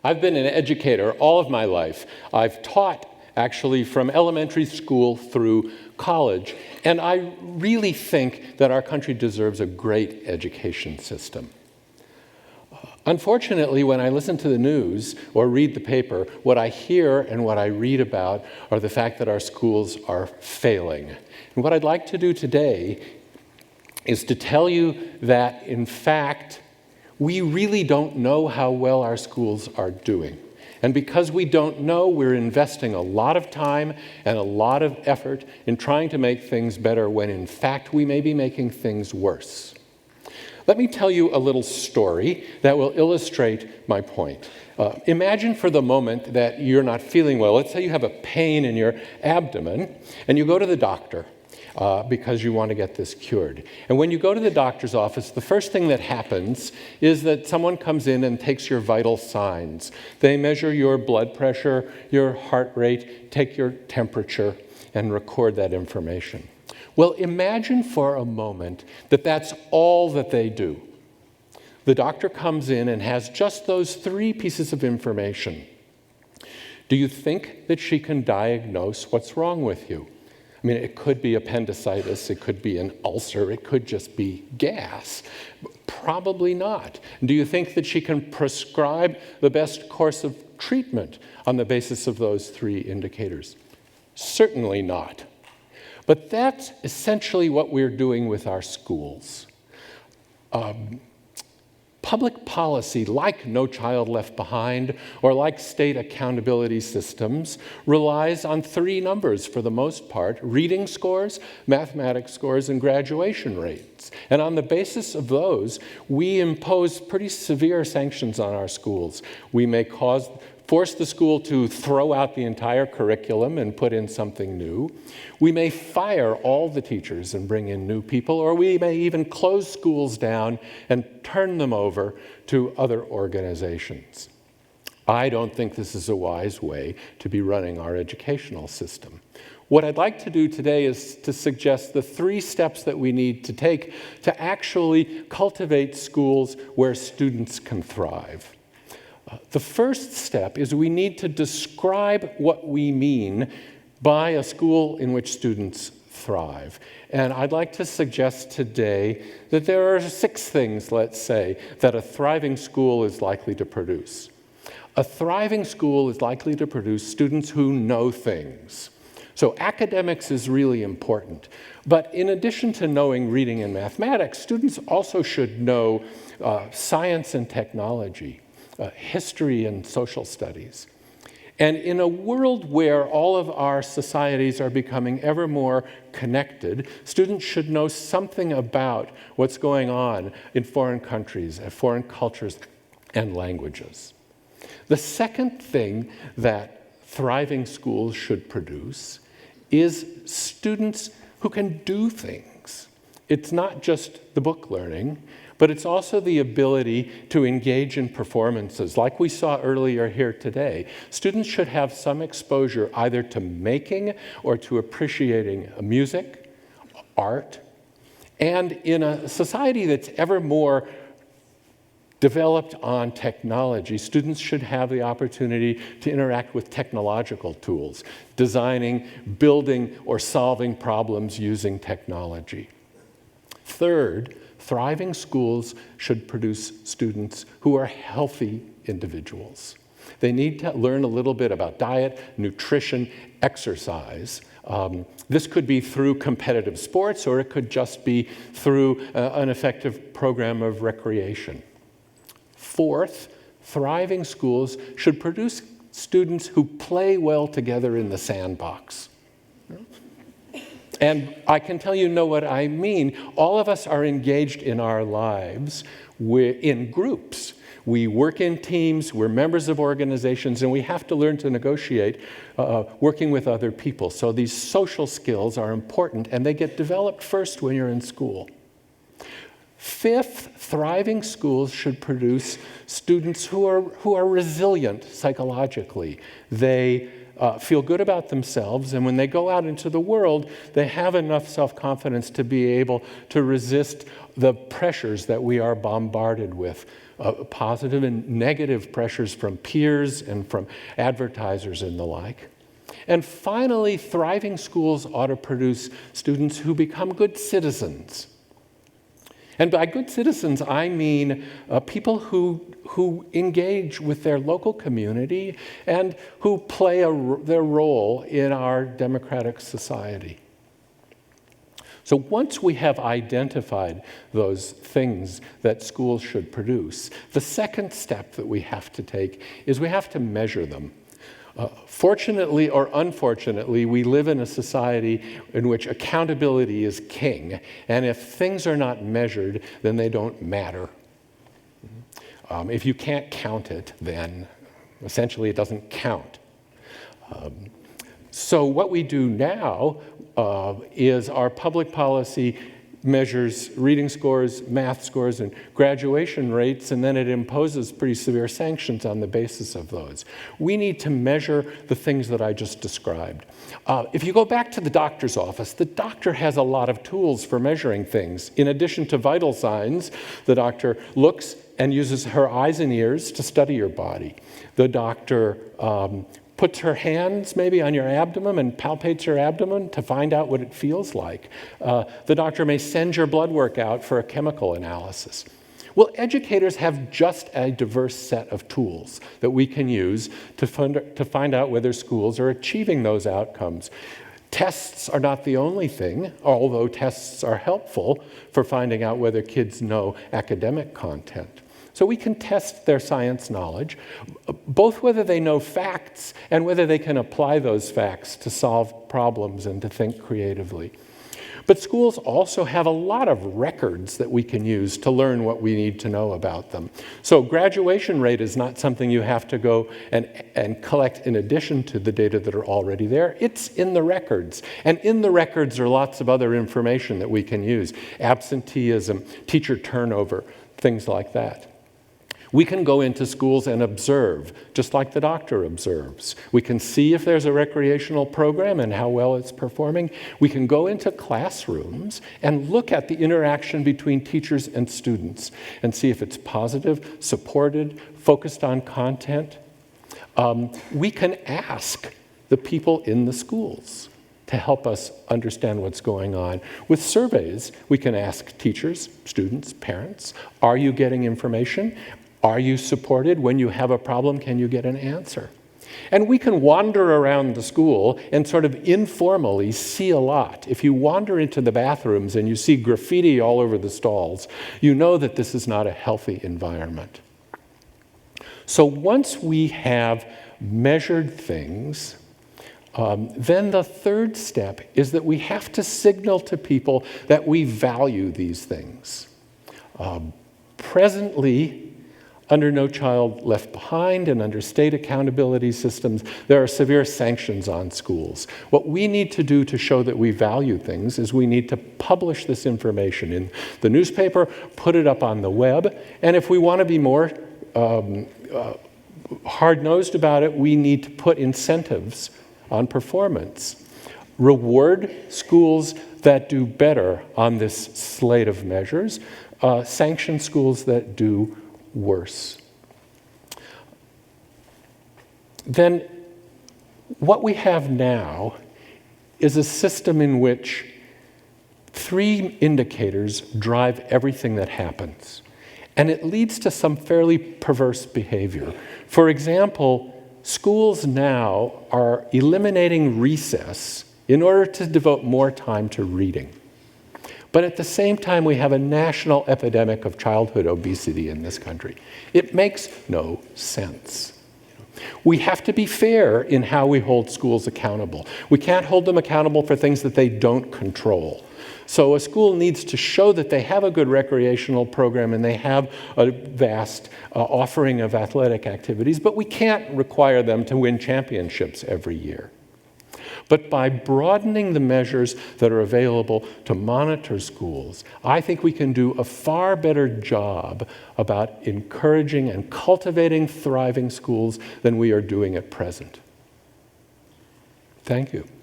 I've been an educator all of my life. I've taught actually from elementary school through college, and I really think that our country deserves a great education system. Unfortunately, when I listen to the news or read the paper, what I hear and what I read about are the fact that our schools are failing. And what I'd like to do today is to tell you that, in fact, we really don't know how well our schools are doing. And because we don't know, we're investing a lot of time and a lot of effort in trying to make things better when, in fact, we may be making things worse. Let me tell you a little story that will illustrate my point. Imagine for the moment that you're not feeling well. Let's say you have a pain in your abdomen, and you go to the doctor because you want to get this cured. And when you go to the doctor's office, the first thing that happens is that someone comes in and takes your vital signs. They measure your blood pressure, your heart rate, take your temperature, and record that information. Well, imagine for a moment that that's all that they do. The doctor comes in and has just those 3 pieces of information. Do you think that she can diagnose what's wrong with you? I mean, it could be appendicitis, it could be an ulcer, it could just be gas. Probably not. Do you think that she can prescribe the best course of treatment on the basis of those 3 indicators? Certainly not. But that's essentially what we're doing with our schools. Public policy, like No Child Left Behind or like state accountability systems, relies on 3 numbers for the most part: reading scores, mathematics scores, and graduation rates. And on the basis of those, we impose pretty severe sanctions on our schools. We may force the school to throw out the entire curriculum and put in something new. We may fire all the teachers and bring in new people, or we may even close schools down and turn them over to other organizations. I don't think this is a wise way to be running our educational system. What I'd like to do today is to suggest the 3 steps that we need to take to actually cultivate schools where students can thrive. The first step is we need to describe what we mean by a school in which students thrive. And I'd like to suggest today that there are 6 things, let's say, that a thriving school is likely to produce. A thriving school is likely to produce students who know things. So academics is really important. But in addition to knowing reading and mathematics, students also should know science and technology, history and social studies. And in a world where all of our societies are becoming ever more connected, students should know something about what's going on in foreign countries, foreign cultures, and languages. The second thing that thriving schools should produce is students who can do things. It's not just the book learning, but it's also the ability to engage in performances. Like we saw earlier here today, students should have some exposure either to making or to appreciating music, art, and in a society that's ever more developed on technology, students should have the opportunity to interact with technological tools, designing, building, or solving problems using technology. Third, thriving schools should produce students who are healthy individuals. They need to learn a little bit about diet, nutrition, exercise. This could be through competitive sports, or it could just be through an effective program of recreation. Fourth, thriving schools should produce students who play well together in the sandbox. And I can tell you know what I mean. All of us are engaged in our lives in groups. We work in teams, we're members of organizations, and we have to learn to negotiate working with other people. So these social skills are important, and they get developed first when you're in school. Fifth, thriving schools should produce students who are resilient psychologically. They feel good about themselves, and when they go out into the world, they have enough self-confidence to be able to resist the pressures that we are bombarded with, positive and negative pressures from peers and from advertisers and the like. And finally, thriving schools ought to produce students who become good citizens. And by good citizens, I mean people who engage with their local community and who play their role in our democratic society. So once we have identified those things that schools should produce, the second step that we have to take is we have to measure them. Fortunately or unfortunately, we live in a society in which accountability is king, and if things are not measured, then they don't matter. If you can't count it, then essentially it doesn't count. So what we do now is our public policy measures reading scores, math scores, and graduation rates, and then it imposes pretty severe sanctions on the basis of those. We need to measure the things that I just described. If you go back to the doctor's office, the doctor has a lot of tools for measuring things. In addition to vital signs, the doctor looks and uses her eyes and ears to study your body. The doctor puts her hands maybe on your abdomen and palpates your abdomen to find out what it feels like. The doctor may send your blood work out for a chemical analysis. Well, educators have just a diverse set of tools that we can use to find out whether schools are achieving those outcomes. Tests are not the only thing, although tests are helpful for finding out whether kids know academic content. So we can test their science knowledge, both whether they know facts and whether they can apply those facts to solve problems and to think creatively. But schools also have a lot of records that we can use to learn what we need to know about them. So graduation rate is not something you have to go and collect in addition to the data that are already there. It's in the records. And in the records are lots of other information that we can use. Absenteeism, teacher turnover, things like that. We can go into schools and observe, just like the doctor observes. We can see if there's a recreational program and how well it's performing. We can go into classrooms and look at the interaction between teachers and students and see if it's positive, supported, focused on content. We can ask the people in the schools to help us understand what's going on. With surveys, we can ask teachers, students, parents, are you getting information? Are you supported? When you have a problem, can you get an answer? And we can wander around the school and sort of informally see a lot. If you wander into the bathrooms and you see graffiti all over the stalls, you know that this is not a healthy environment. So once we have measured things, then the third step is that we have to signal to people that we value these things. Presently, under No Child Left Behind and under state accountability systems, there are severe sanctions on schools. What we need to do to show that we value things is we need to publish this information in the newspaper, put it up on the web, and if we want to be more hard-nosed about it, we need to put incentives on performance. Reward schools that do better on this slate of measures, sanction schools that do worse. Then what we have now is a system in which three indicators drive everything that happens. And it leads to some fairly perverse behavior. For example, schools now are eliminating recess in order to devote more time to reading. But at the same time, we have a national epidemic of childhood obesity in this country. It makes no sense. We have to be fair in how we hold schools accountable. We can't hold them accountable for things that they don't control. So a school needs to show that they have a good recreational program and they have a vast offering of athletic activities, but we can't require them to win championships every year. But by broadening the measures that are available to monitor schools, I think we can do a far better job about encouraging and cultivating thriving schools than we are doing at present. Thank you.